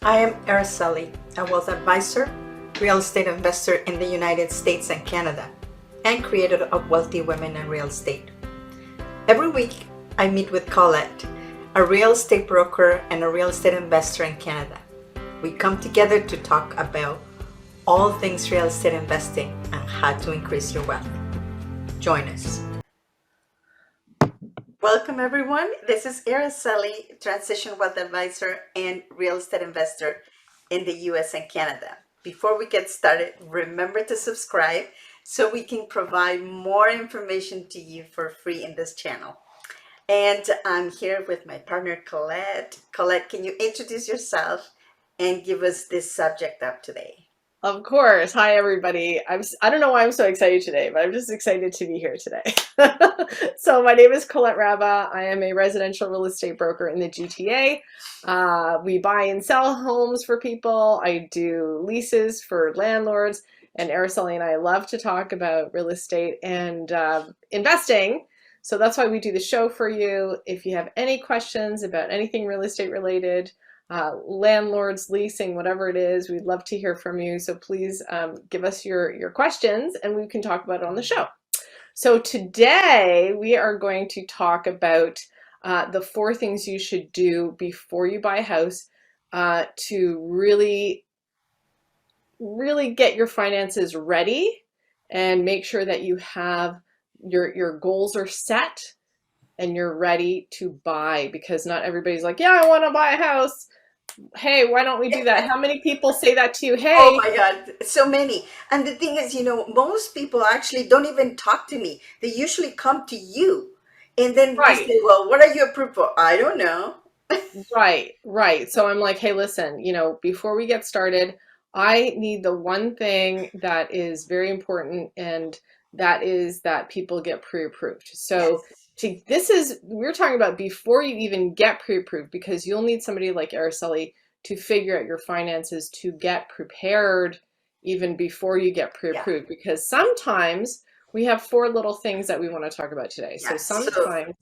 I am Araceli, a wealth advisor, real estate investor in the United States and Canada, and creator of Wealthy Women in Real Estate. Every week, I meet with Colette, a real estate broker and a real estate investor in Canada. We come together to talk about all things real estate investing and how to increase your wealth. Join us. Welcome, everyone. This is Araceli, Transition Wealth Advisor and Real Estate Investor in the US and Canada. Before we get started, remember to subscribe so we can provide more information to you for free in this channel. And I'm here with my partner, Colette. Colette, can you introduce yourself and give us this subject up today? Of course. Hi, everybody. I don't know why I'm so excited today, but I'm just excited to be here today. So my name is Colette Raba. I am a residential real estate broker in the GTA. We buy and sell homes for people. I do leases for landlords, and Araceli and I love to talk about real estate and investing. So that's why we do the show for you. If you have any questions about anything real estate related, landlords, leasing, whatever it is, we'd love to hear from you. So please give us your questions and we can talk about it on the show. So today we are going to talk about the 4 things you should do before you buy a house to really get your finances ready and make sure that you have your goals are set and you're ready to buy, because not everybody's like, yeah, I want to buy a house. Hey, why don't we do that? How many people say that to you? Hey. Oh my God, so many. And the thing is, most people actually don't even talk to me. They usually come to you. And then they say, well, what are you approved for? I don't know. Right. So I'm like, hey, listen, before we get started, I need the one thing that is very important, and that is that people get pre-approved. So we're talking about before you even get pre-approved, because you'll need somebody like Araceli to figure out your finances to get prepared even before you get pre-approved, because sometimes we have 4 little things that we want to talk about today. So sometimes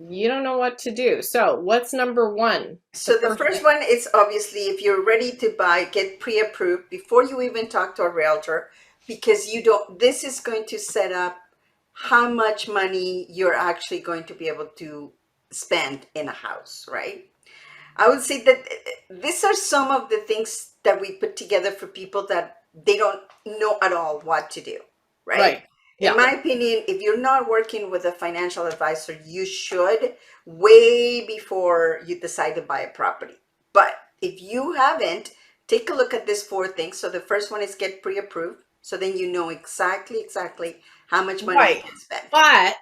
you don't know what to do. So what's number 1? So the first one is obviously, if you're ready to buy, get pre-approved before you even talk to a realtor, because this is going to set up how much money you're actually going to be able to spend in a house, right? I would say that these are some of the things that we put together for people that they don't know at all what to do, right? In my opinion, if you're not working with a financial advisor, you should, way before you decide to buy a property. But if you haven't, take a look at these 4 things. So the first one is get pre-approved. So then you know exactly how much money you can spend. But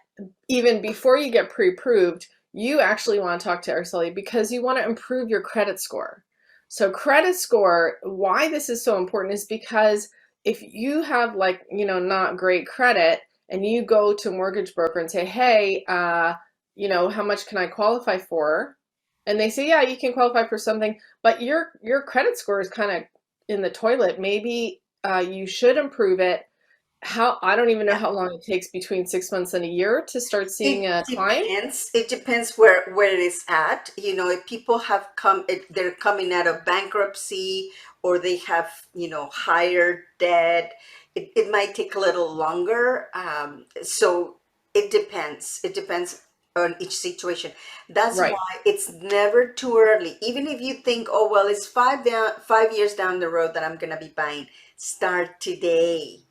even before you get pre-approved, you actually want to talk to Araceli because you want to improve your credit score. So credit score, why this is so important is because if you have not great credit and you go to a mortgage broker and say, hey, how much can I qualify for? And they say, yeah, you can qualify for something, but your credit score is kind of in the toilet. Maybe you should improve it. I don't even know how long it takes, between 6 months and a year to start seeing a climb. It depends where it is at. If people have they're coming out of bankruptcy, or they have, higher debt, it might take a little longer. So it depends. It depends on each situation. That's why it's never too early. Even if you think, oh, well, it's 5 years down the road that I'm going to be buying, start today.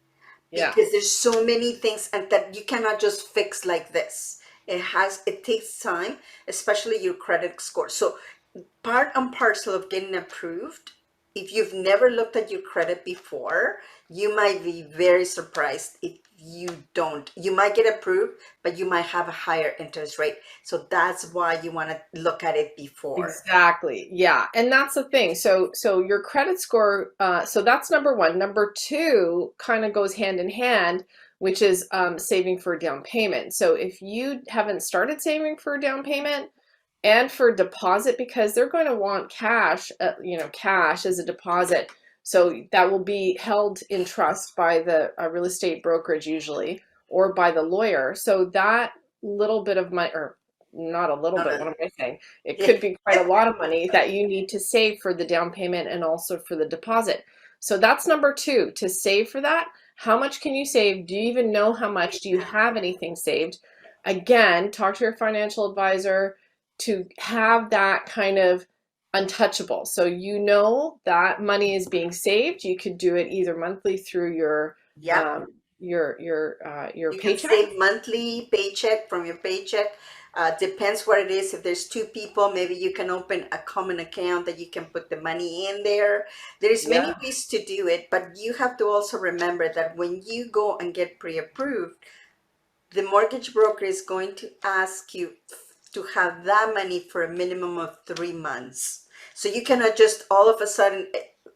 Because there's so many things and that you cannot just fix like this. It takes time, especially your credit score. So part and parcel of getting approved, if you've never looked at your credit before, you might be very surprised if you might get approved, but you might have a higher interest rate. So that's why you want to look at it before. Exactly. Yeah. And that's the thing. So your credit score, so that's number 1. Number 2 kind of goes hand in hand, which is saving for a down payment. So if you haven't started saving for a down payment and for a deposit, because they're going to want cash, cash as a deposit. So that will be held in trust by the real estate brokerage usually, or by the lawyer. So that little bit of money, or not a little No, bit, no. what am I saying? It Yeah. could be quite a lot of money that you need to save for the down payment and also for the deposit. So that's number two, to save for that. How much can you save? Do you even know how much? Do you have anything saved? Again, talk to your financial advisor to have that kind of untouchable. So you know that money is being saved. You could do it either monthly through Yep. um, your You can paycheck. save monthly paycheck from your paycheck. Depends what it is. If there's two people, maybe you can open a common account that you can put the money in there. There's many Yeah. ways to do it, but you have to also remember that when you go and get pre-approved, the mortgage broker is going to ask you to have that money for a minimum of 3 months. So you cannot just all of a sudden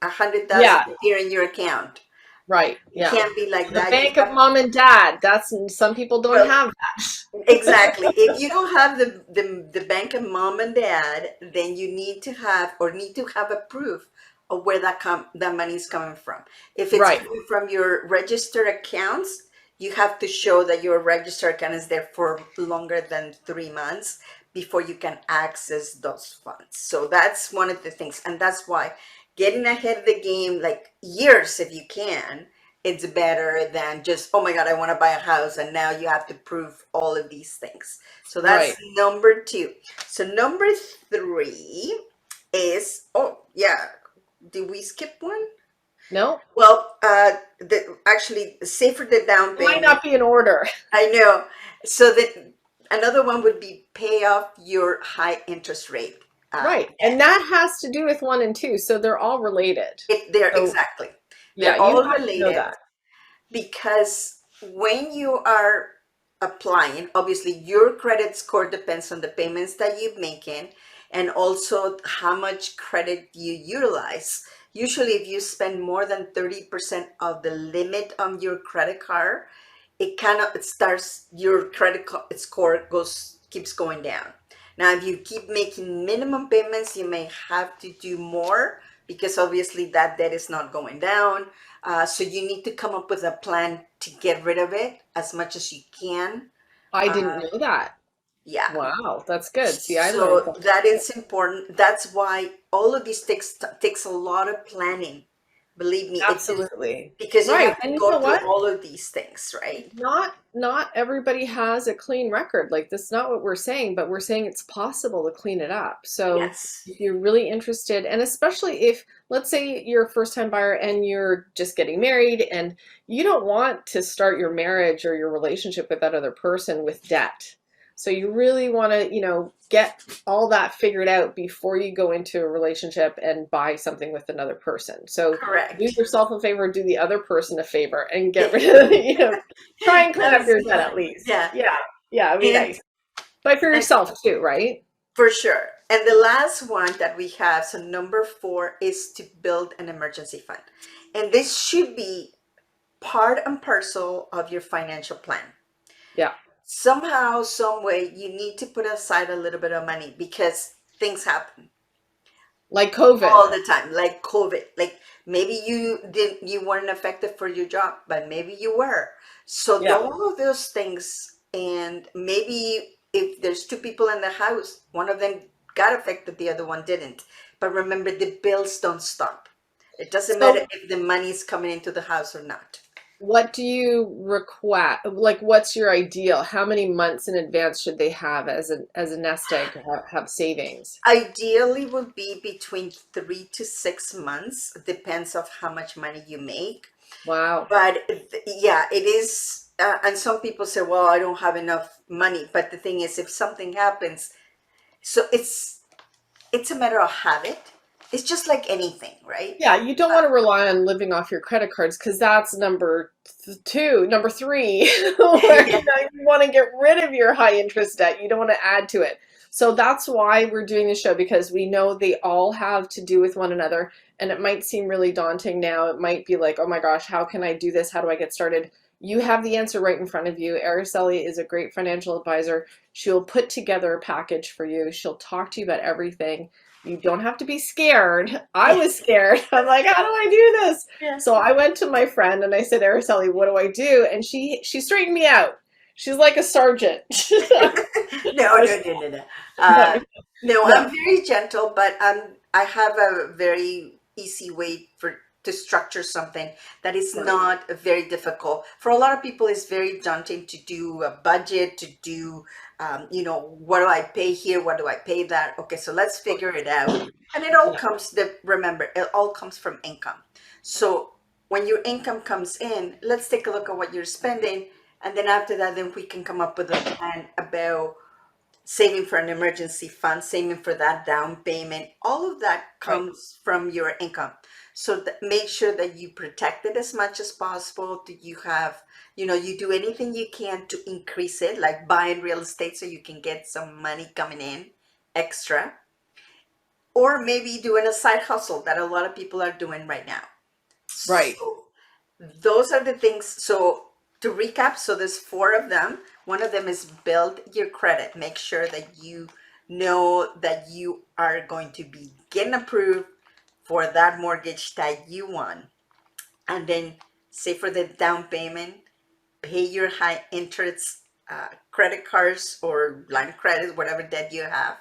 100,000 Yeah. appear in your account. Right. It Yeah. can't be like The that. You bank of have, mom and dad. That's some people don't well, have that. exactly. If you don't have the bank of mom and dad, then you need to have or need to have a proof of where that money is coming from. If it's Right. coming from your registered accounts, you have to show that your registered account is there for longer than 3 months before you can access those funds. So that's one of the things, and that's why getting ahead of the game, like years if you can, it's better than just, oh my God, I want to buy a house. And now you have to prove all of these things. So that's Right. number two. So number three is, oh yeah, did we skip one? No, Well, actually, say for the down it might payment, not be in order. I know. So that another one would be pay off your high interest rate. Right. And that has to do with one and two. So they're all related. If they're So exactly, yeah, they're you all have to know related. that. Because when you are applying, obviously your credit score depends on the payments that you're making and also how much credit you utilize. Usually, if you spend more than 30% of the limit on your credit card, it starts your score goes keeps going down. Now, if you keep making minimum payments, you may have to do more because obviously that debt is not going down. So you need to come up with a plan to get rid of it as much as you can. I Uh, didn't know that. yeah. Wow, that's good. See, I learned So something. that is important. That's why all of this takes a lot of planning. Believe me, it just Absolutely. because you Right. have to And you go know through what? all of these things, right? Not everybody has a clean record. Like that's not what we're saying, but we're saying it's possible to clean it up. So Yes. if you're really interested, and especially if let's say you're a first time buyer and you're just getting married and you don't want to start your marriage or your relationship with that other person with debt. So you really want to, get all that figured out before you go into a relationship and buy something with another person. So do Correct. yourself a favor, do the other person a favor, and get rid of, try and clean up your debt at Absolutely. least. Yeah. Yeah, it'd be And, nice. But for and yourself too, right? for sure. And the last one that we have, so number four, is to build an emergency fund. And this should be part and parcel of your financial plan. Yeah. Somehow, some way, you need to put aside a little bit of money because things happen Like COVID. all the time, like COVID. Like maybe you weren't affected for your job, but maybe you were. So Yeah. all of those things, and maybe if there's two people in the house, one of them got affected, the other one didn't. But remember, the bills don't stop. It doesn't matter So if the money is coming into the house or not. what do you require? Like, what's your ideal? How many months in advance should they have as a nest egg to have savings? Ideally would be between 3 to 6 months. Depends of how much money you make. Wow. But yeah, it is. And some people say, well, I don't have enough money. But the thing is, if something happens, so it's a matter of habit. It's just like anything, right? Yeah, you don't want to rely on living off your credit cards because that's number three, where Yeah, you want to get rid of your high interest debt. You don't want to add to it. So that's why we're doing the show because we know they all have to do with one another. And it might seem really daunting now. It might be like, oh my gosh, how can I do this? How do I get started? You have the answer right in front of you. Araceli is a great financial advisor. She'll put together a package for you. She'll talk to you about everything. You don't have to be scared. I was scared. I'm like, how do I do this? yeah, So I went to my friend and I said, Araceli, what do I do? And she straightened me out. She's like a sergeant. No, no, no, no, no. Uh, no, No. I'm very gentle, but I have a very easy way to structure something that is Right. not very difficult. For a lot of people, it's very daunting to do a budget, to do, what do I pay here? What do I pay that? Okay, so let's figure it out. And it all Yeah. comes, remember, it all comes from income. So when your income comes in, let's take a look at what you're spending. And then after that, then we can come up with a plan about saving for an emergency fund, saving for that down payment. All of that Right. comes from your income. So make sure that you protect it as much as possible. Do you have, you do anything you can to increase it, like buying real estate so you can get some money coming in extra, or maybe doing a side hustle that a lot of people are doing right now. Right. So those are the things. So to recap, so there's four of them. One of them is build your credit. Make sure that you know that you are going to be getting approved for that mortgage that you want. And then say for the down payment, pay your high interest credit cards or line of credit, whatever debt you have,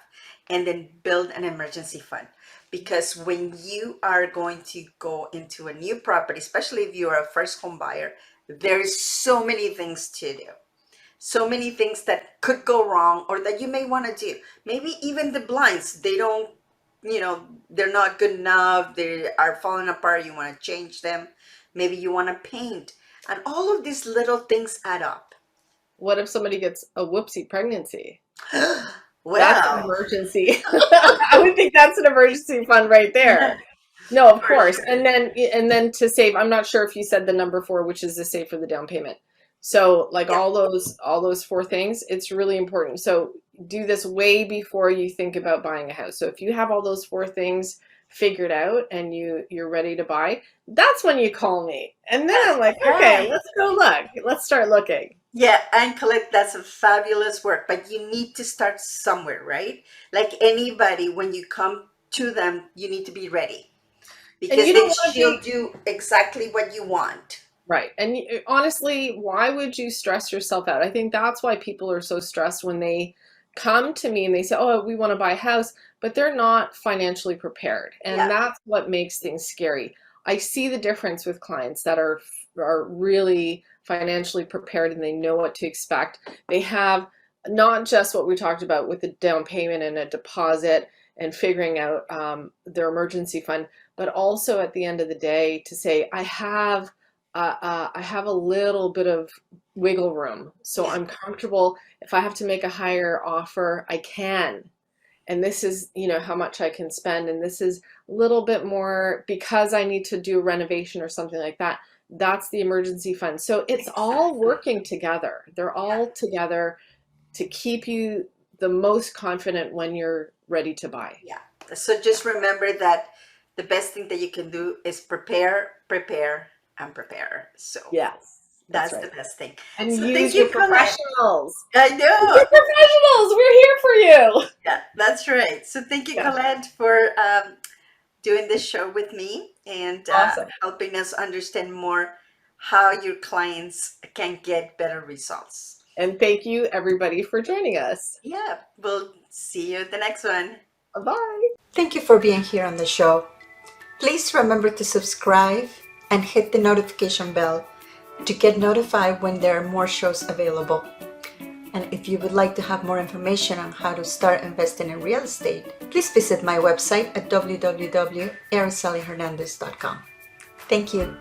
and then build an emergency fund. Because when you are going to go into a new property, especially if you are a first home buyer, there's so many things to do. So many things that could go wrong or that you may want to do. Maybe even the blinds, they don't, they're not good enough. They are falling apart. You want to change them. Maybe you want to paint. And all of these little things add up. What if somebody gets a whoopsie pregnancy? That's an Well, emergency. I would think that's an emergency fund right there. No, of for course. sure. And then to save, I'm not sure if you said the number four, which is to save for the down payment. So like Yep. all those four things, it's really important. So do this way before you think about buying a house. So if you have all those four things figured out and you're ready to buy, that's when you call me. And then That's I'm like, okay, right. let's go look. Let's start looking. Yeah, and Colette, that's a fabulous work, but you need to start somewhere, right? Like anybody, when you come to them, you need to be ready And because you then don't want to she'll be do exactly what you want. right. And honestly, why would you stress yourself out? I think that's why people are so stressed when they come to me and they say, "Oh, we want to buy a house," but they're not financially prepared. And Yeah, that's what makes things scary. I see the difference with clients that are really financially prepared and they know what to expect. They have not just what we talked about with the down payment and a deposit and figuring out their emergency fund, but also at the end of the day to say, I have a little bit of wiggle room, so yeah, I'm comfortable. If I have to make a higher offer, I can. And this is, how much I can spend. And this is a little bit more because I need to do a renovation or something like that. That's the emergency fund. So it's all exactly. working together. They're Yeah, all together to keep you the most confident when you're ready to buy. yeah. So just remember that the best thing that you can do is prepare, prepare, and prepare. So Yes, that's that's the right. best thing. And So thank use you, your Colette. professionals. I We're know. professionals. We're here for you. Yeah, that's right. So thank you, Yeah. Colette, for doing this show with me and Awesome. helping us understand more how your clients can get better results. And thank you, everybody, for joining us. Yeah, we'll see you at the next one. Bye. Thank you for being here on the show. Please remember to subscribe and hit the notification bell to get notified when there are more shows available. And if you would like to have more information on how to start investing in real estate, please visit my website at www.aracelihernandez.com. Thank you.